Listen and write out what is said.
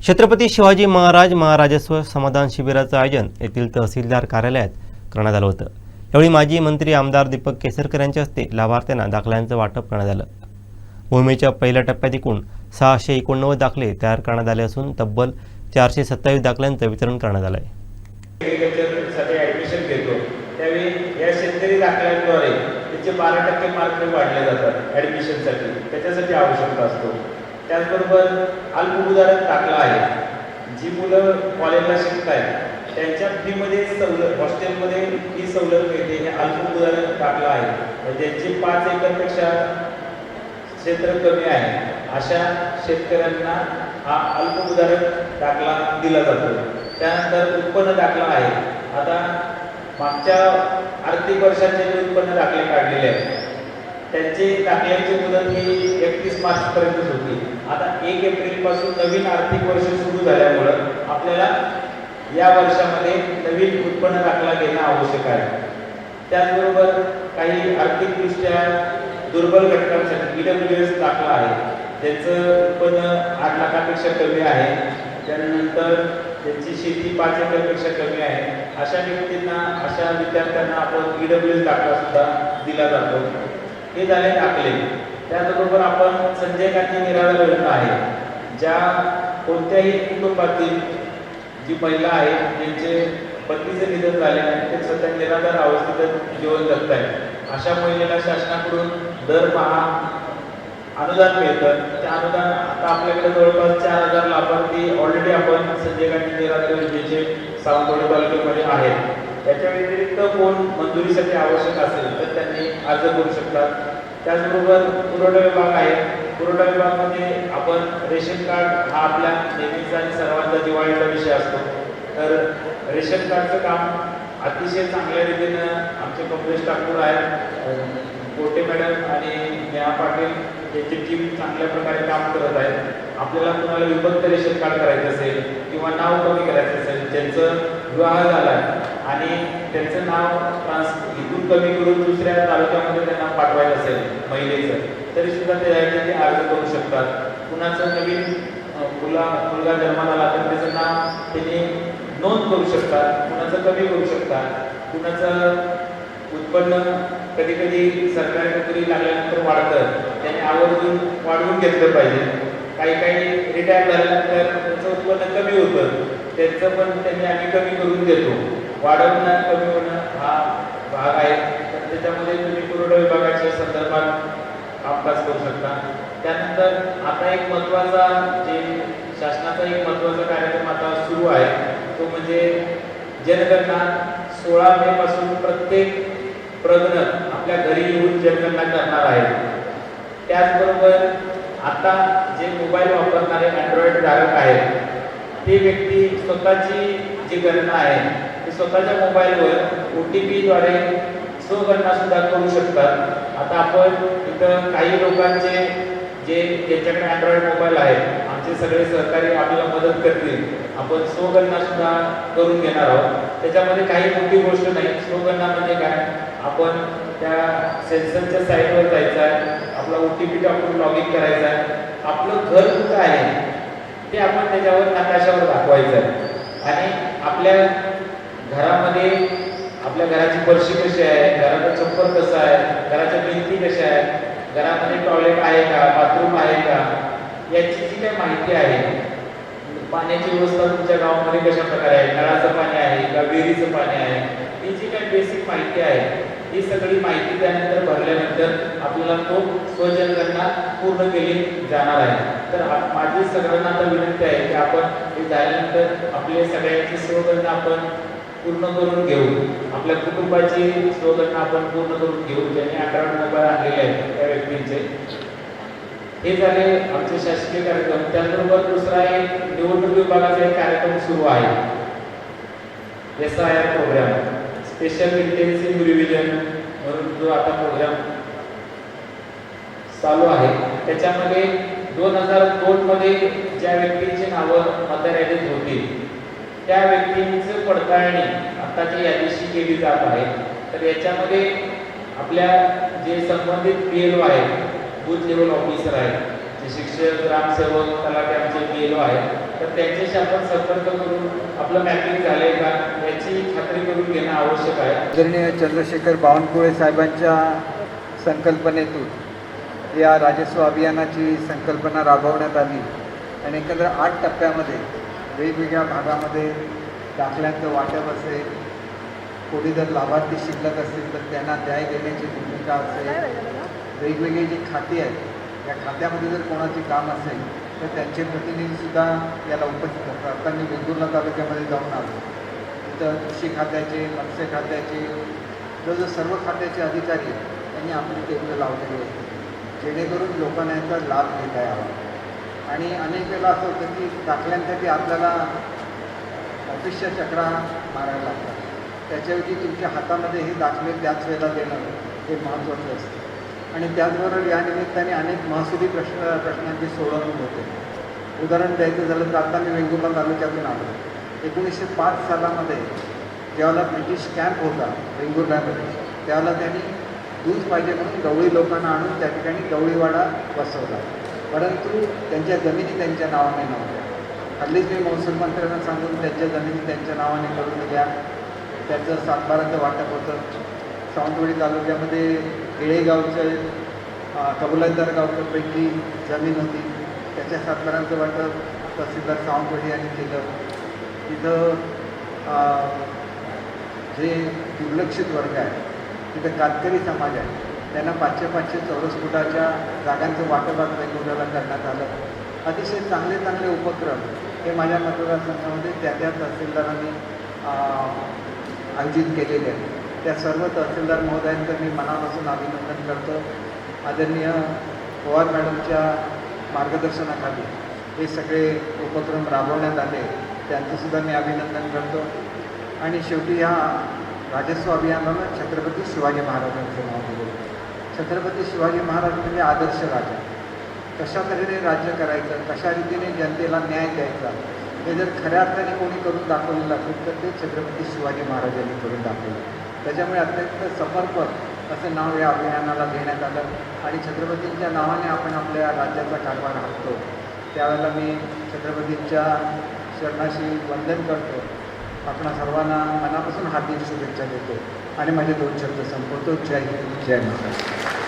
छत्रपती शिवाजी महाराज महाराजस्व समाधान शिबिराचं आयोजन येथील तहसीलदार कार्यालयात करण्यात आलं होतं। यावेळी माजी मंत्री आमदार दीपक केसरकर यांच्या हस्ते लाभार्थ्यांना दाखल्यांचं वाटप करण्यात आलं। मोहिमेच्या पहिल्या टप्प्यात एकूण 689 दाखले तयार करण्यात आले असून तब्बल 427 दाखल्यांचं वितरण करण्यात आलं आहे। साठी ॲडमिशन घेतो त्यावेळी या शेतकरी दाखल्यांद्वारे त्याचे 12% मार्क वाढले जातात ॲडमिशनसाठी, त्याच्यासाठी आवश्यकता असतो। त्याचबरोबर अल्पभूधारक दाखला आहे, जी मुलं कॉलेजला शिकत आहेत त्यांच्या फीमध्ये सवलत, हॉस्टेलमध्ये फी सवलत मिळते, हे अल्पभूधारक दाखला आहे। ज्यांची 5 एकरपेक्षा क्षेत्र कमी आहे अशा शेतकऱ्यांना हा अल्पभूधारक दाखला दिला जातो। त्यानंतर उत्पन्न दाखला आहे। आता मागच्या आर्थिक वर्षाचे जे उत्पन्न दाखले काढलेले आहेत त्यांचे दाखल्यांची मुदत ही 31 मार्चपर्यंत होती। आता 1 एप्रिलपासून नवीन आर्थिक वर्ष सुरू झाल्यामुळं आपल्याला या वर्षामध्ये नवीन उत्पन्न दाखला घेणं आवश्यक आहे। त्याचबरोबर काही आर्थिकदृष्ट्या दुर्बल घटकांसाठी EWS दाखला आहे, त्यांचं उत्पन्न 8 लाखापेक्षा कमी आहे, त्यानंतर त्यांची शेती 5 एकरपेक्षा कमी आहे, अशा व्यक्तींना, अशा विद्यार्थ्यांना आपण EWS दाखला सुद्धा दिला जातो। हे झाले दाखले। त्याचबरोबर आपण संजय गांधी निराधार योजना आहे, ज्या कोणत्याही कुटुंबातील जी महिला आहे ज्यांचे पतीचे निधन झाले आणि ते सध्या निराधार अवस्थेत जीवन जगत आहेत अशा महिलेला शासनाकडून दरमहा अनुदान मिळतं। ते अनुदान आता आपल्याकडे जवळपास 4000 लाभार्थी ऑलरेडी आपण संजय गांधी निराधार योजनेचे सावंतवाडी तालुक्यामध्ये आहेत। याच्या व्यतिरिक्त कोण मंजुरीसाठी आवश्यक असेल तर त्यांनी अर्ज करू शकतात। त्याचबरोबर पुरवठा विभाग आहे। पुरवठा विभागामध्ये आपण रेशन कार्ड हा आपल्या नेहमीचा आणि सर्वांचा जिव्हाळ्याचा विषय असतो, तर रेशन कार्डचं काम अतिशय चांगल्या रीतीनं आमचे कमलेश ठाकूर आहेत, कोटे मॅडम आणि नेहा पाटील यांची टीम चांगल्या प्रकारे काम करत आहेत। आपल्याला कुणाला विभक्त रेशन कार्ड करायचं असेल किंवा नाव कमी करायचं असेल, ज्यांचं विवाह झाला आणि त्यांचं नाव इथून कमी करून दुसऱ्या तालुक्यामध्ये त्यांना पाठवायचं असेल महिलेचं, तरी सुद्धा ते अर्ज करू शकतात। कुणाचं नवीन मुलगा जन्माला आला तर त्याचं नाव त्यांनी नोंद करू शकतात, कुणाचं कमी करू शकतात, कुणाचं उत्पन्न कधी कधी सरकारी नोकरी लागल्यानंतर वाढतं, त्याने आवर्जून वाढवून घेतलं पाहिजे। काही रिटायर झाल्यानंतर त्यांचं उत्पन्न कमी होतं, त्यांचं पण त्यांनी आम्ही कमी करून देतो। वाढवणं कमी होणं हा भाग आहे, तर त्याच्यामध्ये तुम्ही पुरवठा विभागाच्या संदर्भात कामकाज करू शकता। त्यानंतर आता एक महत्त्वाचा शासनाचा एक महत्त्वाचा कार्यक्रम आता सुरू आहे, तो म्हणजे जनगणना। 16 मे पासून प्रत्येक प्रगणक आपल्या घरी येऊन जनगणना करणार आहे। त्याचबरोबर आता जे मोबाईल वापरणारे अँड्रॉइड धारक आहेत ते व्यक्ती स्वतःची जी गणना आहे ते स्वतःच्या मोबाईलवर OTP द्वारे स्वगणना सुद्धा करू शकतात। आता आपण इथं काही लोकांचे ज्यांच्याकडे अँड्रॉइड मोबाईल आहेत, आमचे सगळे सहकारी आपल्याला मदत करतील, आपण स्वगणना सुद्धा करून घेणार आहोत। त्याच्यामध्ये काही मोठी गोष्ट नाही। स्वगणना म्हणजे काय, आपण त्या सेन्सरच्या साईटवर जायचं आहे, आपला OTP टाकून लॉग इन करायचा आहे, आपलं घर कुठं आहे ते आपण त्याच्यावर नकाशावर दाखवायचं आहे आणि आपल्या घरामध्ये आपल्या घराची फरशी कशी आहे, घराचं छप्पर कसं आहे, घराच्या भिंती कशा आहेत, घरामध्ये टॉयलेट आहे का, बाथरूम आहे का, याची जी काही माहिती आहे, पाण्याची व्यवस्था तुमच्या गावामध्ये कशा प्रकारे आहे, नळाचं पाणी आहे का विहिरीचं पाणी आहे, ही जी काही बेसिक माहिती आहे ही सगळी माहिती त्यानंतर भरल्यानंतर आपल्याला तो स्वजनगणना पूर्ण केली जाणार आहे। तर माझी सगळ्यांना आता विनंती आहे की आपण हे झाल्यानंतर आपले सगळ्यांची स्वगणना आपण पूर्ण करून घेऊ, आपल्या कुटुंबाची स्वगणना आपण पूर्ण करून घेऊ, ज्यांनी अँड्रॉइड मोबाईल आणलेले आहेत त्या व्यक्तींचे। हे झाले आमचे शासकीय कार्यक्रम। त्याचबरोबर दुसरा एक निवडणूक विभागाचा एक कार्यक्रम सुरू आहे, SIR programme, special intensive revision म्हणून जो आता प्रोग्राम चालू आहे। त्याच्यामध्ये 2002 मध्ये ज्या व्यक्तींची नावं मतदार यादीत होती त्या व्यक्तींचं पडताळणी आताच्या यादीशी केली जात आहे। तर याच्यामध्ये आपल्या जे संबंधित BLO आहेत, बूथ लेवल ऑफिसर आहेत, जे शिक्षक, ग्रामसेवक, तलाठी आमचे BLO आहेत, तर त्यांच्याशी आपण संपर्क करून आपलं मॅपिंग झालंय का याची खात्री करून घेणं आवश्यक आहे. आदरणीय चंद्रशेखर बावनकुळे साहेबांच्या संकल्पनेतून या राजस्व अभियानाची संकल्पना राबवण्यात आली आणि एकंदर 8 टप्प्यामध्ये वेगवेगळ्या भागामध्ये दाखल्यांचं वाटप असेल, कोणी जर लाभार्थी शिल्लक असतील तर त्यांना न्याय देण्याची भूमिका असेल, वेगवेगळी जी खाती आहेत या खात्यामध्ये जर कोणाचे काम असेल तर त्यांचे प्रतिनिधीसुद्धा याला उपस्थित असतात. आता मी वेंगुर्ला तालुक्यामध्ये जाऊन आलो, तिथं कृषी खात्याचे, मत्स्य खात्याचे, जवळजवळ सर्व खात्याचे अधिकारी त्यांनी आपली टेबलं लावलेली होती जेणेकरून लोकांना याचा लाभ घेता यावा. आणि अनेक वेळेला असं होतं की दाखल्यांसाठी आपल्याला ऑफिसच्या चक्रा मारायला लागतात, त्याच्याऐवजी तुमच्या हातामध्ये हे दाखले त्याच वेळेला देणं हे महत्त्वाचं असतं. आणि त्याचबरोबर या निमित्ताने अनेक महसुली प्रश्नांची सोडवणूक होते. उदाहरण द्यायचं झालं तर आता मी वेंगुर्ला तालुक्यातून आलो. 1905 सालामध्ये ज्यावेळेला ब्रिटिश कॅम्प होता वेंगुर्ल्यामध्ये, त्यावेळेला त्यांनी दूध पाहिजे म्हणून गवळी लोकांना आणून त्या ठिकाणी गवळीवाडा बसवला, परंतु त्यांच्या जमिनी त्यांच्या नावाने नव्हत्या. हल्लीच मी महसूल मंत्र्यांना सांगून त्यांच्या जमिनी त्यांच्या नावाने करून दिल्या. त्याचं सातबाराचं वाटप होतं. सावंतवाडी तालुक्यामध्ये केळेगावचं कबुलादार गावपैकी जमीन होती, त्याच्या सातबारांचं वाटप तहसीलदार सावंतवाडी यांनी केलं. तिथं जे दुर्लक्षित वर्ग आहे तिथं कातकरी समाज आहे, त्यांना 500-500 चौरस फुटाच्या जागांचं वाटप आज वेगवेगळ्याला करण्यात आलं. अतिशय चांगले चांगले उपक्रम हे माझ्या मतदारसंघामध्ये त्या तहसीलदारांनी आयोजित केलेले आहेत. त्या सर्व तहसीलदार महोदयांचं मी मनापासून अभिनंदन करतो. आदरणीय पवार मॅडमच्या मार्गदर्शनाखाली हे सगळे उपक्रम राबवण्यात आले, त्यांचंसुद्धा मी अभिनंदन करतो. आणि शेवटी ह्या राजस्व अभियानाला छत्रपती शिवाजी महाराजांचं नाव दिलं. छत्रपती शिवाजी महाराज म्हणजे आदर्श राजा. कशा तऱ्हेने राज्य करायचं, कशा रीतीने जनतेला न्याय द्यायचा, हे जर खऱ्या अर्थाने कोणी करून दाखवलेलं असेल तर ते छत्रपती शिवाजी महाराजांनी करून दाखवलं. त्याच्यामुळे अत्यंत समर्पक असं नाव या अभियानाला देण्यात आलं. आणि छत्रपतींच्या नावाने आपण आपल्या राज्याचा कारभार हाकतो, त्यावेळेला मी छत्रपतींच्या शरणाशी वंदन करतो. आपणा सर्वांना मनापासून हार्दिक शुभेच्छा देतो आणि माझे 2 शब्द संपवतो. जय हिंद, जय महाराष्ट्र.